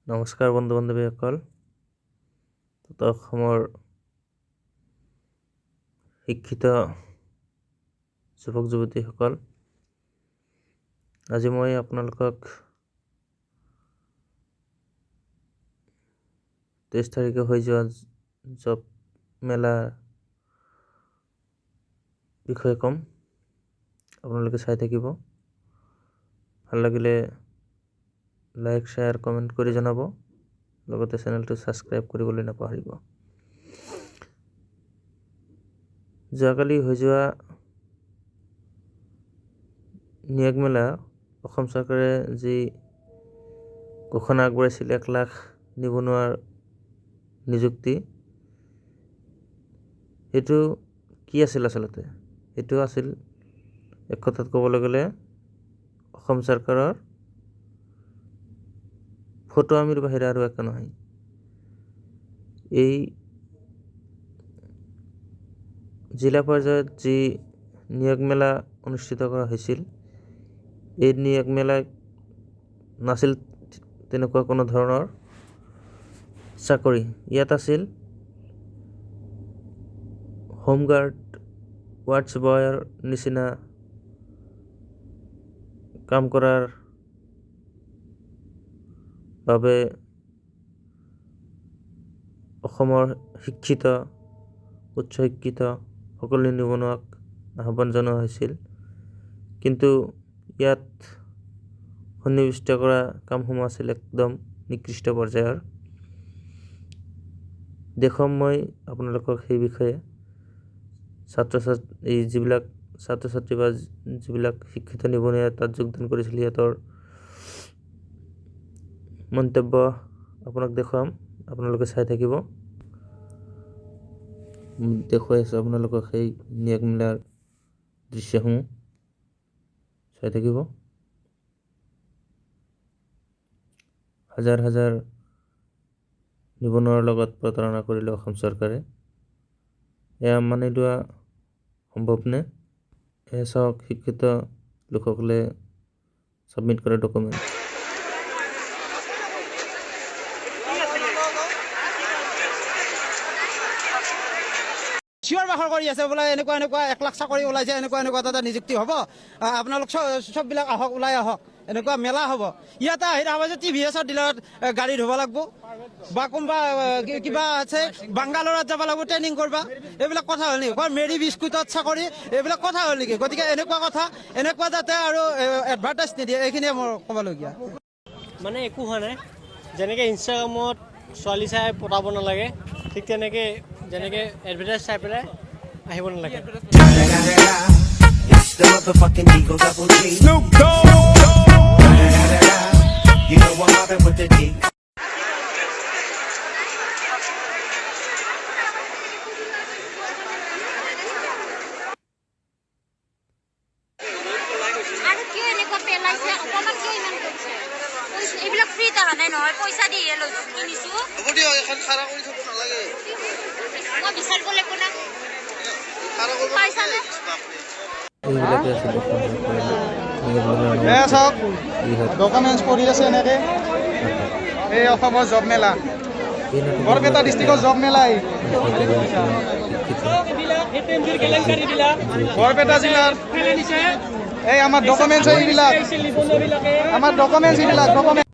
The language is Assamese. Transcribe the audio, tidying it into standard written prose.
নমস্কাৰ বন্ধু বান্ধৱীসকল, অসমৰ শিক্ষিত যুৱক যুৱতীসকল, আজি মই আপোনালোকক 23 তাৰিখে হৈ যোৱা জব মেলা বিষয়ে কম। আপোনালোকে চাই থাকিব। ভাল লাগিলে লাইক শ্বেয়াৰ কমেণ্ট কৰি জনাব, লগতে চেনেলটো ছাবস্ক্ৰাইব কৰিবলৈ নাপাহৰিব। যোৱাকালি হৈ যোৱা নিয়োগ মেলা অসম চৰকাৰে যি ঘোষণা আগবঢ়াইছিল 1 লাখ নিবনুৱাৰ নিযুক্তি, সেইটো কি আছিল আচলতে? সেইটো আছিল এক কথাত ক'বলৈ গ'লে অসম চৰকাৰৰ ফটো আমিৰ বাহিৰে আৰু একো নহয়। এই জিলা পৰ্যায়ত যি নিয়োগ মেলা অনুষ্ঠিত কৰা হৈছিল, এই নিয়োগ মেলা নাছিল তেনেকুৱা কোনো ধৰণৰ চাকৰি। ইয়াত আছিল হোমগাৰ্ড, ৱাটছ বয়ৰ নিচিনা কাম কৰাৰ বাবে অসমৰ শিক্ষিত, উচ্চ শিক্ষিত সকলো নিবনুৱাক আহ্বান জনোৱা হৈছিল। কিন্তু ইয়াত সন্নিৱিষ্ট কৰা কামসমূহ আছিল একদম নিকৃষ্ট পৰ্যায়ৰ। দেখুৱাম মই আপোনালোকক সেই বিষয়ে যিবিলাক ছাত্ৰ ছাত্ৰী বা যিবিলাক শিক্ষিত নিবনুৱা তাত যোগদান কৰিছিল, সিহঁতৰ মন্তব্য আপোনাক দেখুৱাম। আপোনালোকে চাই থাকিব। দেখুৱাই আছোঁ আপোনালোকক সেই নিয়োগ মেলাৰ দৃশ্যসমূহ। চাই থাকিব। হাজাৰ হাজাৰ নিবনুৱাৰ লগত প্ৰতাৰণা কৰিলে অসম চৰকাৰে। এয়া মানি লোৱা সম্ভৱনে? এয়া চাওক শিক্ষিত লোকসকলে ছাবমিট কৰা ডকুমেণ্ট। চিঞৰ বাখৰ কৰি আছে বোলে এনেকুৱা 1 লাখ চাকৰি ওলাইছে, এনেকুৱা তাতে নিযুক্তি হ'ব, আপোনালোক চববিলাক আহক, ওলাই আহক, এনেকুৱা মেলা হ'ব। ইয়াতে আহি দেখা পাইছে TVS ডিলাৰত গাড়ী ধুব লাগিব বা কোনোবা কিবা আছে বাংগালোৰত যাব লাগিব ট্ৰেইনিং কৰিব। এইবিলাক কথা হ'ল নেকি? মেৰি বিস্কুটত চাকৰি, এইবিলাক কথা হ'ল নেকি? গতিকে এনেকুৱা কথা, এনেকুৱা যাতে আৰু এডভাৰটাইজ নিদিয়ে, এইখিনিয়ে মোৰ ক'বলগীয়া। মানে একো হোৱা নাই। যেনেকৈ ইনষ্টাগ্ৰামত ছোৱালী চাই পতাব নালাগে, ঠিক তেনেকৈ যেনেকৈ এডভাৰটাইজ চাই পেলাই আহিব নালাগে। এইবিলাক ফ্ৰী থকা নাই নহয়, পইচা দিয়ে কিনিছো। মই বিচাৰিব লাগিব না, পাইছানে? চাওক ডকুমেণ্টছ পঢ়ি আছে এনেকৈ। এই অসমৰ জব মেলা, বৰপেটা ডিষ্ট্ৰিক্টৰ জব মেলা। বৰপেটা জিলাৰ এই আমাৰ ডকুমেণ্টছ এইবিলাক, আমাৰ ডকুমেণ্টছ এইবিলাক।